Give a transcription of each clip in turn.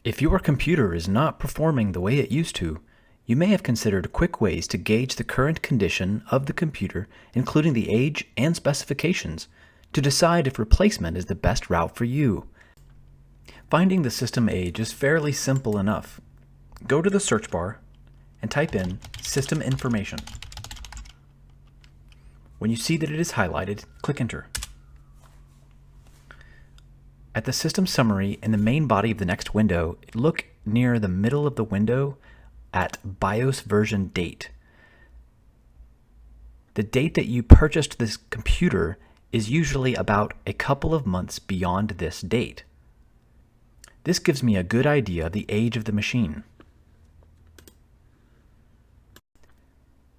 If your computer is not performing the way it used to, you may have considered quick ways to gauge the current condition of the computer, including the age and specifications, to decide if replacement is the best route for you. Finding the system age is fairly simple enough. Go to the search bar and type in System Information. When you see that it is highlighted, click Enter. At the system summary in the main body of the next window, look near the middle of the window at BIOS version date. The date that you purchased this computer is usually about a couple of months beyond this date. This gives me a good idea of the age of the machine.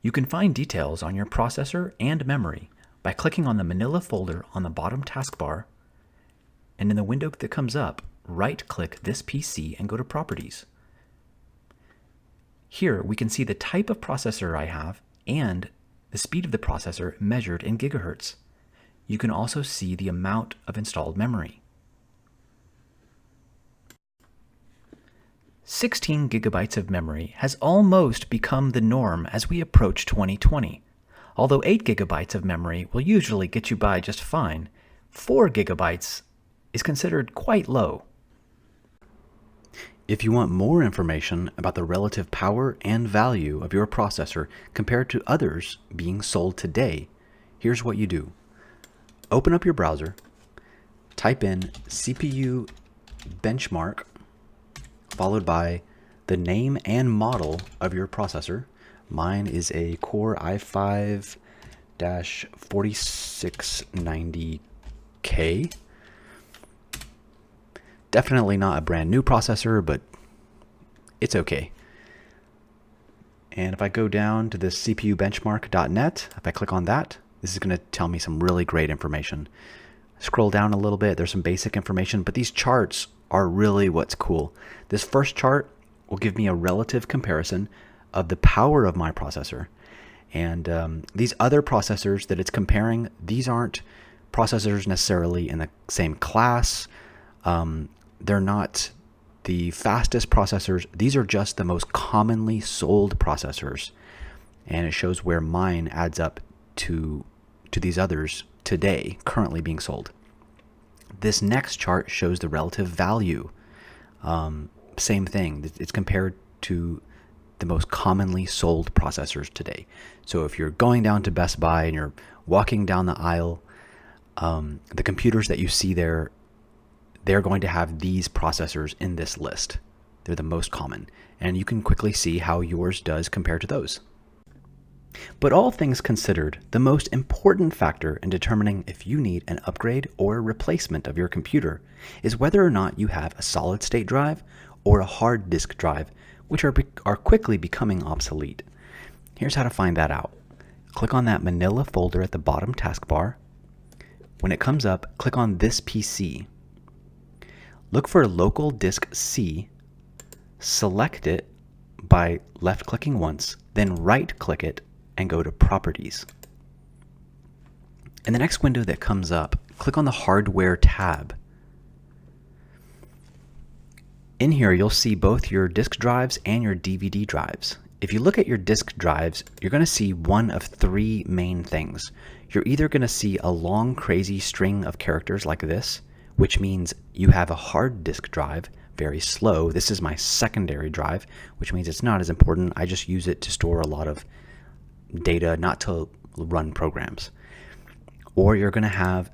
You can find details on your processor and memory by clicking on the Manila folder on the bottom taskbar, and in the window that comes up, right-click this PC and go to Properties. Here we can see the type of processor I have and the speed of the processor measured in gigahertz. You can also see the amount of installed memory. 16 gigabytes of memory has almost become the norm as we approach 2020. Although 8 gigabytes of memory will usually get you by just fine, 4 gigabytes is considered quite low. If you want more information about the relative power and value of your processor compared to others being sold today, here's what you do. Open up your browser, type in CPU benchmark, followed by the name and model of your processor. Mine is a Core i5-4690K. Definitely not a brand new processor, but it's okay. And if I go down to this cpubenchmark.net, if I click on that, this is going to tell me some really great information. Scroll down a little bit, there's some basic information, but these charts are really what's cool. This first chart will give me a relative comparison of the power of my processor. And these other processors that it's comparing, these aren't processors necessarily in the same class. They're not the fastest processors. These are just the most commonly sold processors. And it shows where mine adds up to these others today, currently being sold. This next chart shows the relative value. Same thing. It's compared to the most commonly sold processors today. So if you're going down to Best Buy and you're walking down the aisle, the computers that you see there, they're going to have these processors in this list. They're the most common. And you can quickly see how yours does compare to those. But all things considered, the most important factor in determining if you need an upgrade or a replacement of your computer is whether or not you have a solid-state drive or a hard disk drive, which are quickly becoming obsolete. Here's how to find that out. Click on that Manila folder at the bottom taskbar. When it comes up, click on this PC. Look for local disk C, select it by left-clicking once, then right-click it and go to Properties. In the next window that comes up, click on the Hardware tab. In here, you'll see both your disk drives and your DVD drives. If you look at your disk drives, you're going to see one of three main things. You're either going to see a long, crazy string of characters like this, which means you have a hard disk drive, very slow. This is my secondary drive, which means it's not as important. I just use it to store a lot of data, not to run programs. Or you're going to have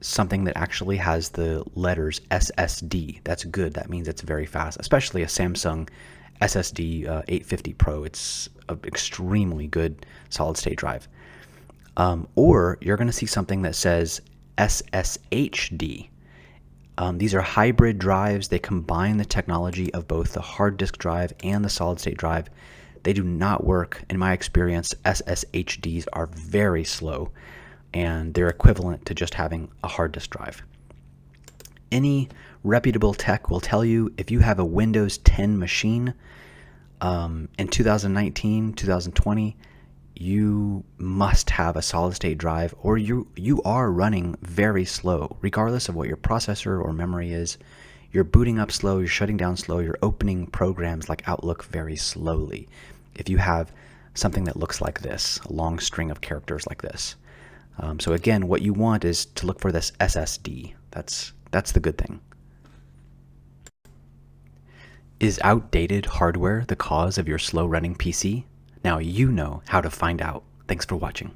something that actually has the letters SSD. That's good. That means it's very fast, especially a Samsung SSD 850 Pro. It's an extremely good solid state drive. Or you're going to see something that says SSHD. These are hybrid drives. They combine the technology of both the hard disk drive and the solid state drive. They do not work. In my experience, SSHDs are very slow, and they're equivalent to just having a hard disk drive. Any reputable tech will tell you if you have a Windows 10 machine in 2019, 2020, you must have a solid state drive, or you are running very slow. Regardless of what your processor or memory is, You're booting up slow, you're shutting down slow, you're opening programs like Outlook very slowly. If you have something that looks like this, a long string of characters like this. So again, what you want is to look for this SSD. That's the good thing. Is outdated hardware the cause of your slow running PC? Now you know how to find out. Thanks for watching.